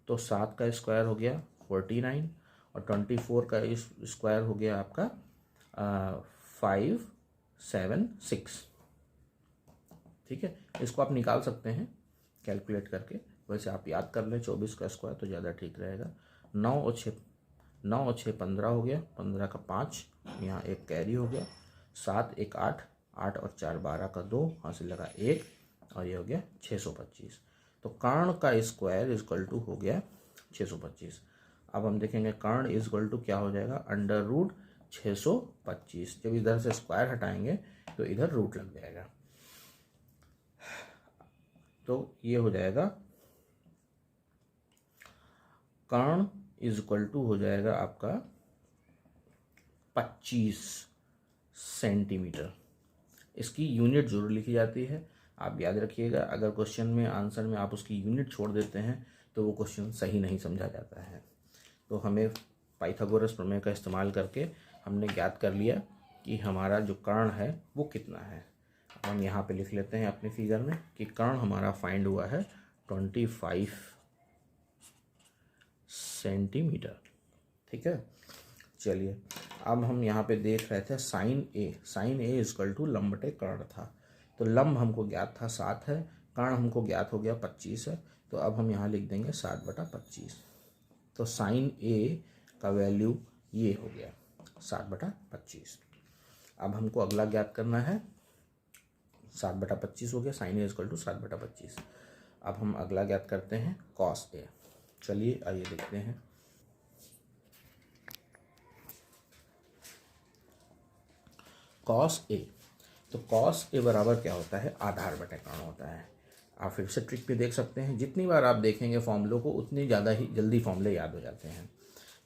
तो 7 का स्क्वायर हो गया 49 और 24 का स्क्वायर हो गया आपका 576। ठीक है, इसको आप निकाल सकते हैं कैलकुलेट करके, वैसे आप याद कर लें 24 का स्क्वायर तो ज़्यादा ठीक रहेगा। 9 और 6 15 हो गया, 15 का 5, यहाँ एक कैरी हो गया, 7 1 8, 8 और 4 12 का 2, यहाँ से लगा 1 और ये हो गया 625। तो कर्ण का स्क्वायर इज इक्वल टू हो गया 625। अब हम देखेंगे कर्ण इज इक्वल टू क्या हो जाएगा, अंडर रूट 625। जब इधर से स्क्वायर हटाएंगे तो इधर रूट लग जाएगा, तो ये हो जाएगा कर्ण इज इक्वल टू हो जाएगा आपका 25 सेंटीमीटर। इसकी यूनिट जरूर लिखी जाती है, आप याद रखिएगा। अगर क्वेश्चन में आंसर में आप उसकी यूनिट छोड़ देते हैं तो वो क्वेश्चन सही नहीं समझा जाता है। तो हमें पाइथागोरस प्रमेय का इस्तेमाल करके हमने ज्ञात कर लिया कि हमारा जो कर्ण है वो कितना है। हम यहाँ पे लिख लेते हैं अपने फिगर में कि कर्ण हमारा फाइंड हुआ है 25 सेंटीमीटर। ठीक है, चलिए अब हम यहाँ पे देख रहे थे sine A is equal to लंब बटे कर्ण था। तो लंब हमको ज्ञात था 7 है, कर्ण हमको ज्ञात हो गया 25 है, तो अब हम यहाँ लिख देंगे 7/25। तो साइन ए का वैल्यू ये हो गया 7/25। अब हमको अगला ज्ञात करना है, 7/25 हो गया, साइन ए इक्वल टू 7/25। अब हम अगला ज्ञात करते हैं कॉस ए। चलिए आइए देखते हैं। कॉस ए, तो कॉस ए बराबर क्या होता है, आधार बटे कर्ण होता है। आप फिर से ट्रिक पे देख सकते हैं, जितनी बार आप देखेंगे फॉर्मूलों को उतनी ज़्यादा ही जल्दी फॉर्मूले याद हो जाते हैं,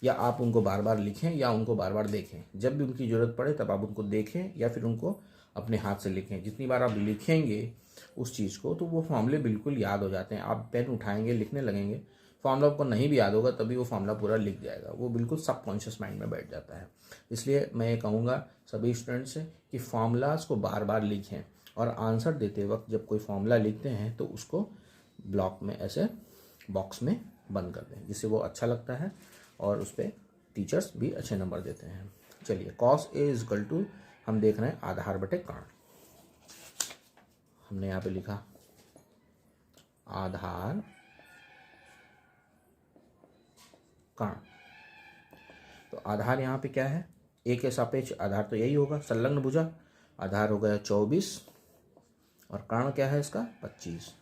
या आप उनको बार बार लिखें या उनको बार बार देखें। जब भी उनकी ज़रूरत पड़े तब आप उनको देखें या फिर उनको अपने हाथ से लिखें। जितनी बार आप लिखेंगे उस चीज़ को तो वो फॉर्मूले बिल्कुल याद हो जाते हैं। आप पेन उठाएंगे लिखने लगेंगे, फॉर्मूला आपको नहीं भी याद होगा तभी वो फॉर्मूला पूरा लिख जाएगा, वो बिल्कुल सबकॉन्शियस माइंड में बैठ जाता है। इसलिए मैं ये कहूँगा सभी स्टूडेंट्स से कि फॉर्मूलाज को बार बार लिखें और आंसर देते वक्त जब कोई फॉर्मूला लिखते हैं तो उसको ब्लॉक में ऐसे बॉक्स में बंद कर दें, जिससे वो अच्छा लगता है और उस पर टीचर्स भी अच्छे नंबर देते हैं। चलिए cos A is equal to हम देख रहे हैं आधार बटे कर्ण। हमने यहाँ पे लिखा आधार कर्ण। तो आधार यहाँ पे क्या है, ए के सापेक्ष आधार तो यही होगा, संलग्न भुजा। आधार हो गया 24 और कर्ण क्या है इसका 25।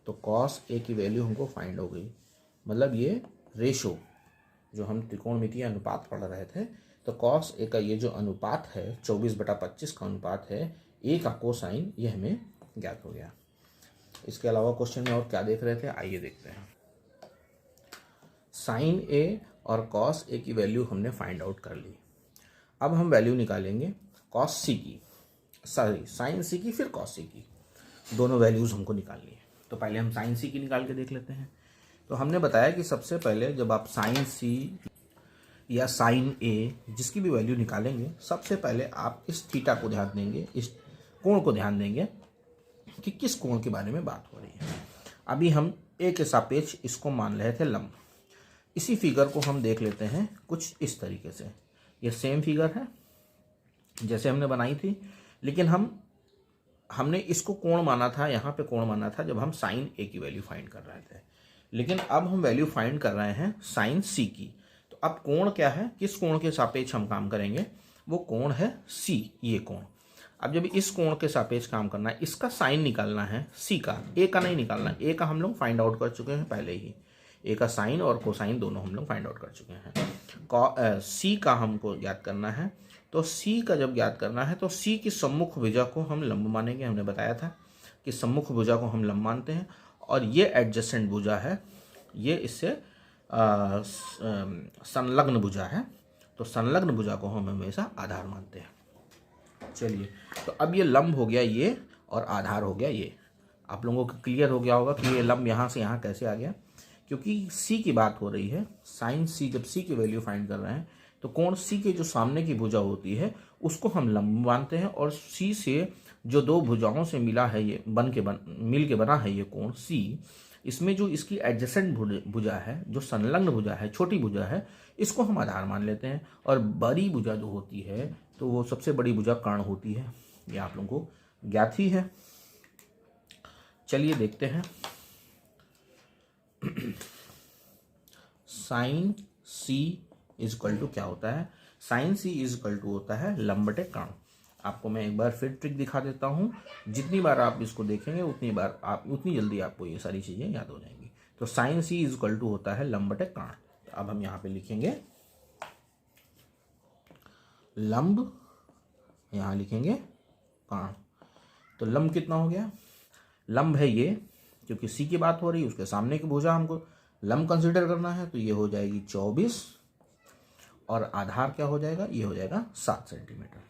तो कॉस ए की वैल्यू हमको फाइंड हो गई। मतलब ये रेशो जो हम त्रिकोणमितीय अनुपात पढ़ रहे थे तो कॉस ए का ये जो अनुपात है 24/25 का अनुपात है, ए का कोसाइन, ये हमें ज्ञात हो गया। इसके अलावा क्वेश्चन में और क्या देख रहे थे, आइए देखते हैं। साइन ए और कॉस ए की वैल्यू हमने फाइंड आउट कर ली। अब हम वैल्यू निकालेंगे कॉस सी की, सॉरी साइन सी की, फिर कॉस सी की, दोनों वैल्यूज़ हमको निकालनी है। तो पहले हम साइन सी की निकाल के देख लेते हैं। तो हमने बताया कि सबसे पहले जब आप साइन सी या साइन ए जिसकी भी वैल्यू निकालेंगे, सबसे पहले आप इस थीटा को ध्यान देंगे, इस कोण को ध्यान देंगे कि किस कोण के बारे में बात हो रही है। अभी हम ए के सापेक्ष इसको मान रहे थे लंब। इसी फिगर को हम देख लेते हैं कुछ इस तरीके से। ये सेम फिगर है जैसे हमने बनाई थी, लेकिन हमने इसको कोण माना था, यहाँ पे कोण माना था जब हम साइन ए की वैल्यू फाइंड कर रहे थे। लेकिन अब हम वैल्यू फाइंड कर रहे हैं साइन सी की। तो अब कोण क्या है, किस कोण के सापेक्ष हम काम करेंगे, वो कोण है सी, ये कोण। अब जब इस कोण के सापेक्ष काम करना है, इसका साइन निकालना है सी का, ए का नहीं निकालना है। ए का हम लोग फाइंड आउट कर चुके हैं पहले ही, ए का साइन और कोसाइन दोनों हम लोग फाइंड आउट कर चुके हैं। सी का हमको ज्ञात करना है। तो सी का जब ज्ञात करना है तो सी की सम्मुख भुजा को हम लंब मानेंगे। हमने बताया था कि सम्मुख भुजा को हम लंब मानते हैं, और ये एडजेसेंट भुजा है, ये इससे संलग्न भुजा है। तो संलग्न भुजा को हम हमेशा आधार मानते हैं। चलिए, तो अब ये लंब हो गया ये, और आधार हो गया ये। आप लोगों को क्लियर हो गया होगा कि ये लंब यहाँ से यहाँ कैसे आ गया, क्योंकि सी की बात हो रही है। साइन सी, जब सी की वैल्यू फाइंड कर रहे हैं तो कोण सी के जो सामने की भुजा होती है उसको हम लंब मानते हैं, और सी से जो दो भुजाओं से मिला है, ये मिल के बना है ये कोण सी, इसमें जो इसकी एडजेसेंट भुजा है, जो संलग्न भुजा है, छोटी भुजा है, इसको हम आधार मान लेते हैं। और बड़ी भुजा जो होती है तो वो सबसे बड़ी भुजा कर्ण होती है, ये आप लोगों को ज्ञात ही है। चलिए देखते हैं। Sine C is equal to क्या होता है, sine C is equal to होता है लंब बटे कर्ण। आपको मैं एक बार फिर ट्रिक दिखा देता हूँ। जितनी बार आप इसको देखेंगे उतनी जल्दी आपको ये सारी चीज़ें याद हो जाएंगी। तो sine C is equal to होता है लंब बटे कर्ण। तो अब हम यहाँ पे लिखेंगे लंब, यहाँ लिखेंगे कर्ण। तो लंब कितना हो गया, लंब है ये, क्योंकि सी की बात हो रही है, उसके सामने की भुजा हमको लंब कंसीडर करना है, तो ये हो जाएगी 24, और आधार क्या हो जाएगा, ये हो जाएगा 7 सेंटीमीटर।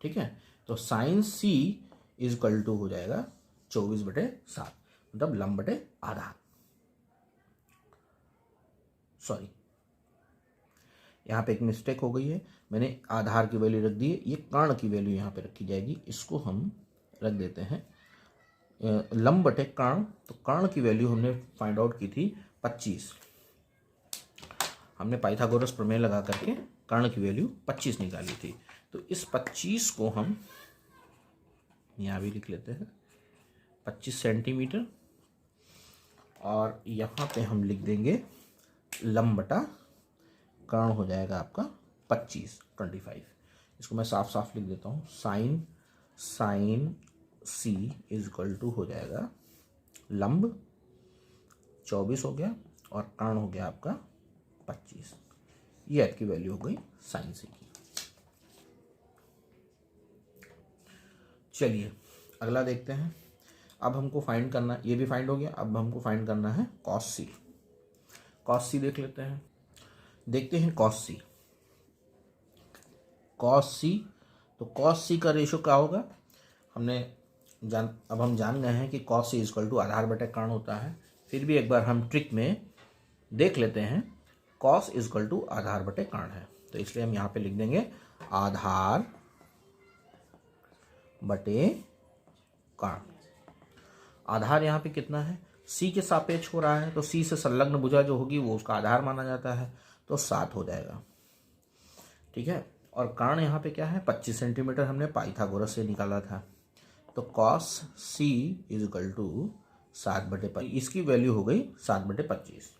ठीक है, तो sine C is equal to हो जाएगा 24/7, मतलब लंब बटे आधार। सॉरी, यहाँ पे एक मिस्टेक हो गई है, मैंने आधार की वैल्यू रख दी है, ये कर्ण की वैल्यू यहाँ पे रखी जाएगी। इसको हम रख देते हैं लंब बटे कर्ण। तो कर्ण की वैल्यू हमने फाइंड आउट की थी 25। हमने पाइथागोरस प्रमेय लगा करके कर्ण की वैल्यू 25 निकाली थी। तो इस 25 को हम यहाँ भी लिख लेते हैं 25 सेंटीमीटर, और यहाँ पे हम लिख देंगे लंब बटा कर्ण हो जाएगा आपका 25। इसको मैं साफ साफ लिख देता हूँ। Sine C is equal to हो जाएगा लंब 24 हो गया, और कर्ण हो गया आपका 25। ये आपकी वैल्यू हो गई साइन सी की। चलिए अगला देखते हैं। अब हमको फाइंड करना, ये भी फाइंड हो गया, अब हमको फाइंड करना है कॉस सी। कॉस सी देख लेते हैं, देखते हैं कॉस सी। तो कॉस सी का रेशो क्या होगा, अब हम जान गए हैं कि cos C is equal to आधार बटे कर्ण होता है। फिर भी एक बार हम ट्रिक में देख लेते हैं। कॉस इज इक्वल टू आधार बटे कर्ण है, तो इसलिए हम यहाँ पे लिख देंगे आधार बटे कर्ण। आधार यहाँ पे कितना है, सी के सापेक्ष हो रहा है, तो सी से संलग्न भुजा जो होगी वो उसका आधार माना जाता है, तो 7 हो जाएगा। ठीक है, और कर्ण यहाँ पे क्या है 25 सेंटीमीटर, हमने पाइथागोरस से निकाला था। तो cos C is equal to 7/25, इसकी वैल्यू हो गई 7/25।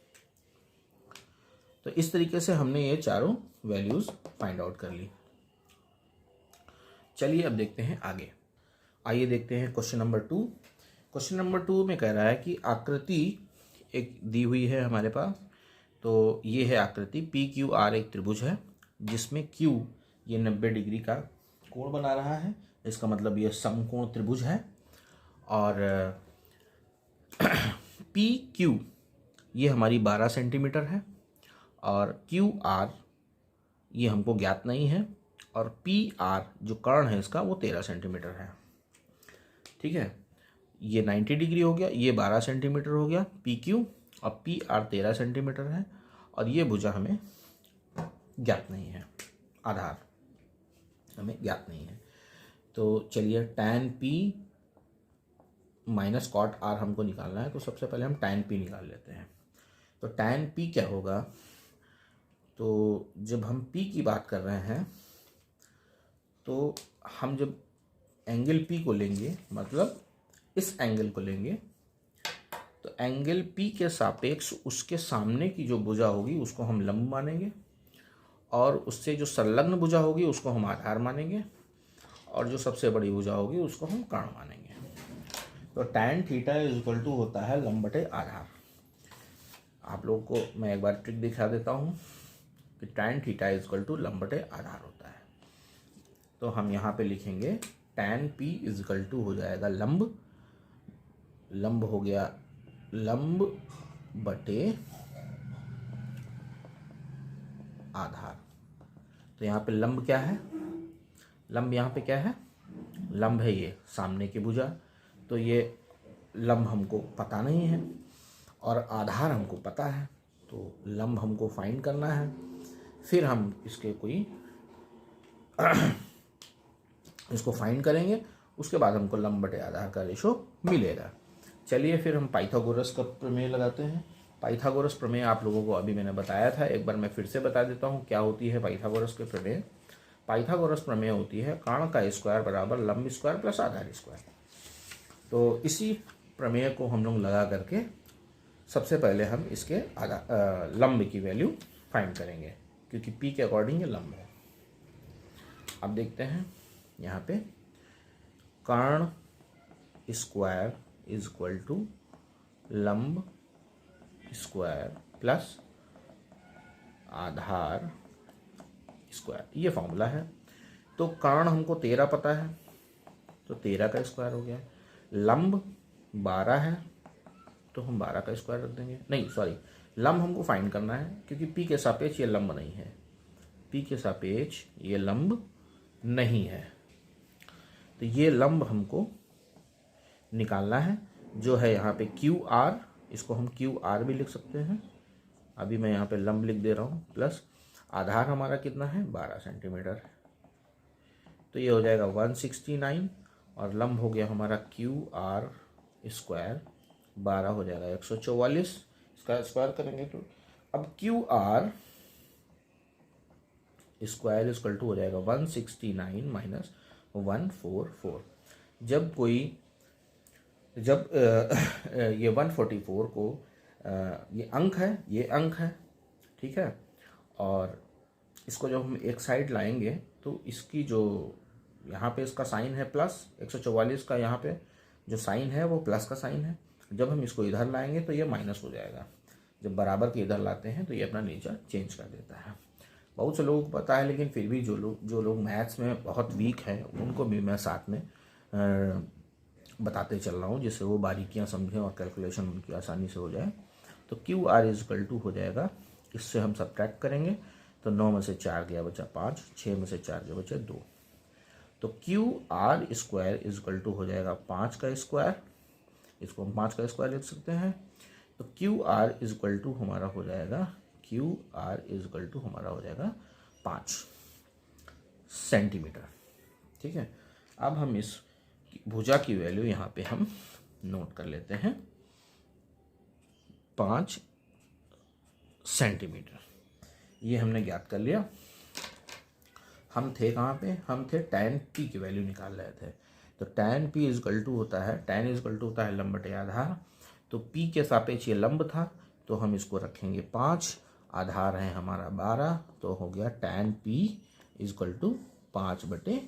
तो इस तरीके से हमने ये चारों वैल्यूज फाइंड आउट कर ली। चलिए अब देखते हैं आगे। आइए देखते हैं क्वेश्चन नंबर 2। क्वेश्चन नंबर 2 में कह रहा है कि आकृति एक दी हुई है हमारे पास। तो ये है आकृति, PQR एक त्रिभुज है, जिसमें Q ये 90 डिग्री का कोण बना रहा है, इसका मतलब ये समकोण त्रिभुज है। और PQ ये हमारी 12 सेंटीमीटर है, और QR ये हमको ज्ञात नहीं है, और PR जो कर्ण है इसका वो 13 सेंटीमीटर है। ठीक है, ये 90 डिग्री हो गया, ये 12 सेंटीमीटर हो गया PQ, और PR 13 सेंटीमीटर है, और ये भुजा हमें ज्ञात नहीं है, आधार हमें ज्ञात नहीं है। तो चलिए tan P minus cot R हमको निकालना है, तो सबसे पहले हम tan P निकाल लेते हैं। तो tan P क्या होगा, तो जब हम P की बात कर रहे हैं तो हम जब एंगल P को लेंगे, मतलब इस एंगल को लेंगे, तो एंगल P के सापेक्ष उसके सामने की जो भुजा होगी उसको हम लंब मानेंगे, और उससे जो संलग्न भुजा होगी उसको हम आधार मानेंगे, और जो सबसे बड़ी भुजा होगी उसको हम कर्ण मानेंगे। तो tan theta is equal to होता है लंब बटे आधार। आप लोगों को मैं एक बार ट्रिक दिखा देता हूँ कि tan theta is equal to लंब बटे आधार होता है। तो हम यहाँ पे लिखेंगे tan P is equal to हो जाएगा लंब, लंब हो गया लंब बटे आधार। तो यहाँ पे लंब क्या है, लंब यहाँ पे क्या है, लंब है ये सामने की भुजा। तो ये लंब हमको पता नहीं है और आधार हमको पता है, तो लंब हमको फाइंड करना है। फिर हम इसके कोई इसको फाइंड करेंगे, उसके बाद हमको लंब बटे आधार का रेशो मिलेगा। चलिए फिर हम पाइथागोरस का प्रमेय लगाते हैं। पाइथागोरस प्रमेय आप लोगों को अभी मैंने बताया था, एक बार मैं फिर से बता देता हूँ क्या होती है पाइथागोरस के प्रमेय। पाइथागोरस प्रमेय होती है कर्ण का स्क्वायर बराबर लंब स्क्वायर प्लस आधार स्क्वायर। तो इसी प्रमेय को हम लोग लगा करके सबसे पहले हम इसके लंब की वैल्यू फाइंड करेंगे, क्योंकि P के अकॉर्डिंग ये लंब है। अब देखते हैं यहाँ पे कर्ण स्क्वायर इज इक्वल टू लंब स्क्वायर प्लस आधार स्क्वायर, ये फॉर्मूला है। तो कर्ण हमको 13 पता है, तो 13 का स्क्वायर हो गया। लंब 12 है, तो हम 12 का स्क्वायर रख देंगे। नहीं सॉरी, लंब हमको फाइंड करना है, क्योंकि P के सापेक्ष ये लंब नहीं है, P के सापेक्ष ये लंब नहीं है। तो ये लंब हमको निकालना है, जो है यहाँ पे QR, इसको हम QR भी लिख सकते हैं। अभी मैं यहाँ पे लंब लिख दे रहा हूँ, प्लस आधार हमारा कितना है 12 सेंटीमीटर। तो ये हो जाएगा 169, और लंब हो गया हमारा QR स्क्वायर, 12 हो जाएगा 144, इसका स्क्वायर करेंगे तो अब QR स्क्वायर इक्वल टू हो जाएगा 169 माइनस 144। जब ये 144 को ये अंक है, ये अंक है, ठीक है, और इसको जब हम एक साइड लाएंगे तो इसकी जो यहाँ पे इसका साइन है प्लस, 144 का यहाँ पे जो साइन है वो प्लस का साइन है। जब हम इसको इधर लाएंगे तो ये माइनस हो जाएगा। जब बराबर के इधर लाते हैं तो ये अपना नेचर चेंज कर देता है। बहुत से लोगों को पता है, लेकिन फिर भी जो लोग मैथ्स में बहुत वीक हैं उनको भी मैं साथ में बताते चल रहा हूँ, जिससे वो बारीकियाँ समझें और कैलकुलेशन उनकी आसानी से हो जाए। तो QR इज इक्वल टू हो जाएगा, इससे हम सब्ट्रैक्ट करेंगे तो 9 में से 4 गया बचा 5, 6 में से 4 गया बचा 2। तो QR square is equal to हो जाएगा 5 का स्क्वायर, इसको हम 5 का स्क्वायर लिख सकते हैं। तो QR इज इक्वल टू हमारा हो जाएगा, QR इज इक्वल टू हमारा हो जाएगा 5 सेंटीमीटर। ठीक है, अब हम इस भुजा की वैल्यू यहाँ पे हम नोट कर लेते हैं, 5 सेंटीमीटर, ये हमने ज्ञात कर लिया। हम थे कहाँ पे, हम थे tan P की वैल्यू निकाल रहे थे। तो tan P is equal to होता है, tan इज इक्वल टू होता है लंब बटे आधार। तो P के सापेक्ष ये लंब था, तो हम इसको रखेंगे 5, आधार है हमारा 12, तो हो गया tan P is equal to 5 बटे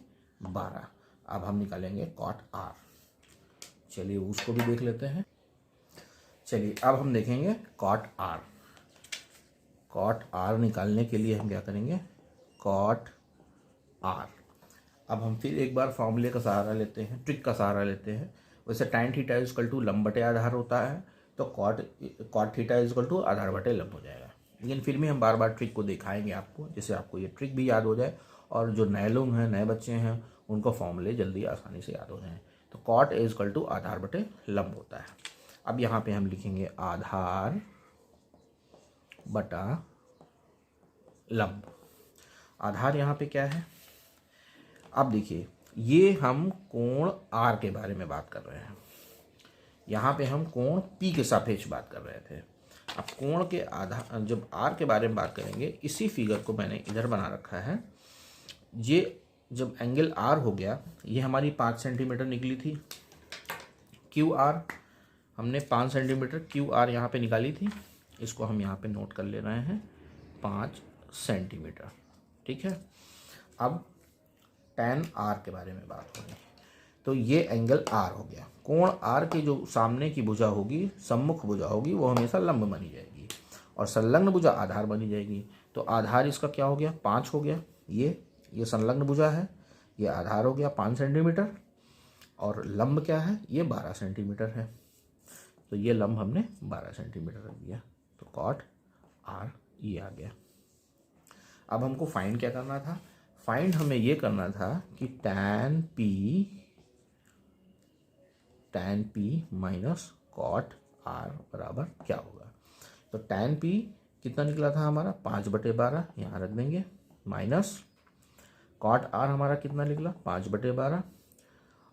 12। अब हम निकालेंगे cot R। चलिए उसको भी देख लेते हैं। चलिए अब हम देखेंगे cot R। cot R निकालने के लिए हम क्या करेंगे, कॉट आर। अब हम फिर एक बार फॉर्मूले का सहारा लेते हैं, ट्रिक का सहारा लेते हैं। वैसे tan theta is equal to लंब बटे आधार होता है, तो cot theta is equal to आधार बटे लंब हो जाएगा। लेकिन फिर भी हम बार बार ट्रिक को दिखाएंगे आपको, जिससे आपको ये ट्रिक भी याद हो जाए और जो नए लोग हैं, नए बच्चे हैं, उनको फॉर्मूले जल्दी आसानी से याद हो जाएँ। तो कॉट इज इक्वल टू आधार बटे लंब होता है। अब यहाँ पे हम लिखेंगे आधार बटा लंब। आधार यहाँ पे क्या है, अब देखिए ये हम कोण आर के बारे में बात कर रहे हैं, यहाँ पे हम कोण पी के सापेक्ष बात कर रहे थे। अब कोण के आधार जब आर के बारे में बात करेंगे, इसी फिगर को मैंने इधर बना रखा है। ये जब एंगल आर हो गया, ये हमारी 5 सेंटीमीटर निकली थी क्यू आर, हमने 5 सेंटीमीटर क्यू आर यहाँ पे निकाली थी। इसको हम यहाँ पे नोट कर ले रहे हैं 5 सेंटीमीटर, ठीक है। अब tan आर के बारे में बात होगी, तो ये एंगल आर हो गया। कोण आर के जो सामने की भुजा होगी, सम्मुख भुजा होगी, वो हमेशा लंब बनी जाएगी और संलग्न भुजा आधार बनी जाएगी। तो आधार इसका क्या हो गया, 5 हो गया। ये संलग्न भुजा है, ये आधार हो गया 5 सेंटीमीटर, और लंब क्या है, ये 12 सेंटीमीटर है। तो ये लंब हमने 12 सेंटीमीटर रख दिया, तो कॉट आर ये आ गया। अब हमको फाइंड क्या करना था, फाइंड हमें ये करना था कि tan P minus cot R बराबर क्या होगा। तो tan P कितना निकला था हमारा, 5/12, यहाँ रख देंगे, माइनस कॉट आर हमारा कितना निकला, 5/12।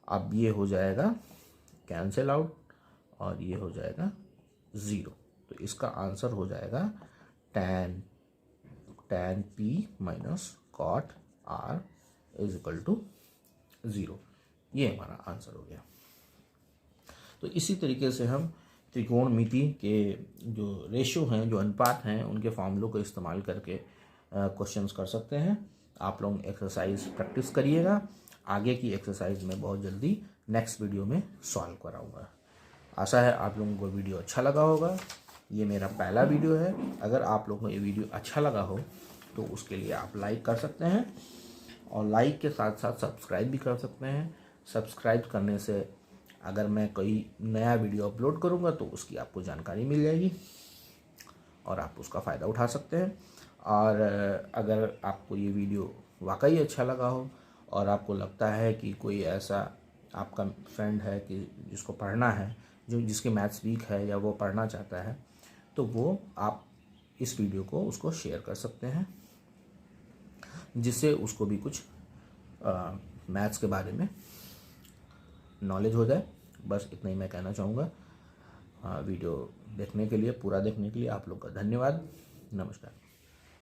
अब ये हो जाएगा कैंसिल आउट और ये हो जाएगा 0। तो इसका आंसर हो जाएगा tan P minus cot R is equal to 0। ये हमारा आंसर हो गया। तो इसी तरीके से हम त्रिकोणमिति के जो रेशियो हैं, जो अनुपात हैं, उनके फॉर्मूलों को इस्तेमाल करके क्वेश्चंस कर सकते हैं। आप लोग एक्सरसाइज प्रैक्टिस करिएगा। आगे की एक्सरसाइज में बहुत जल्दी नेक्स्ट वीडियो में सॉल्व कराऊंगा। आशा है आप लोगों को वीडियो अच्छा लगा होगा। ये मेरा पहला वीडियो है। अगर आप लोगों को ये वीडियो अच्छा लगा हो तो उसके लिए आप लाइक कर सकते हैं, और लाइक के साथ साथ सब्सक्राइब भी कर सकते हैं। सब्सक्राइब करने से अगर मैं कोई नया वीडियो अपलोड करूंगा तो उसकी आपको जानकारी मिल जाएगी और आप उसका फ़ायदा उठा सकते हैं। और अगर आपको ये वीडियो वाकई अच्छा लगा हो और आपको लगता है कि कोई ऐसा आपका फ्रेंड है कि जिसको पढ़ना है, जिसके मैथ्स वीक है या वो पढ़ना चाहता है, तो वो आप इस वीडियो को उसको शेयर कर सकते हैं, जिससे उसको भी कुछ मैथ्स के बारे में नॉलेज हो जाए। बस इतना ही मैं कहना चाहूँगा। वीडियो देखने के लिए, पूरा देखने के लिए आप लोग का धन्यवाद। नमस्कार।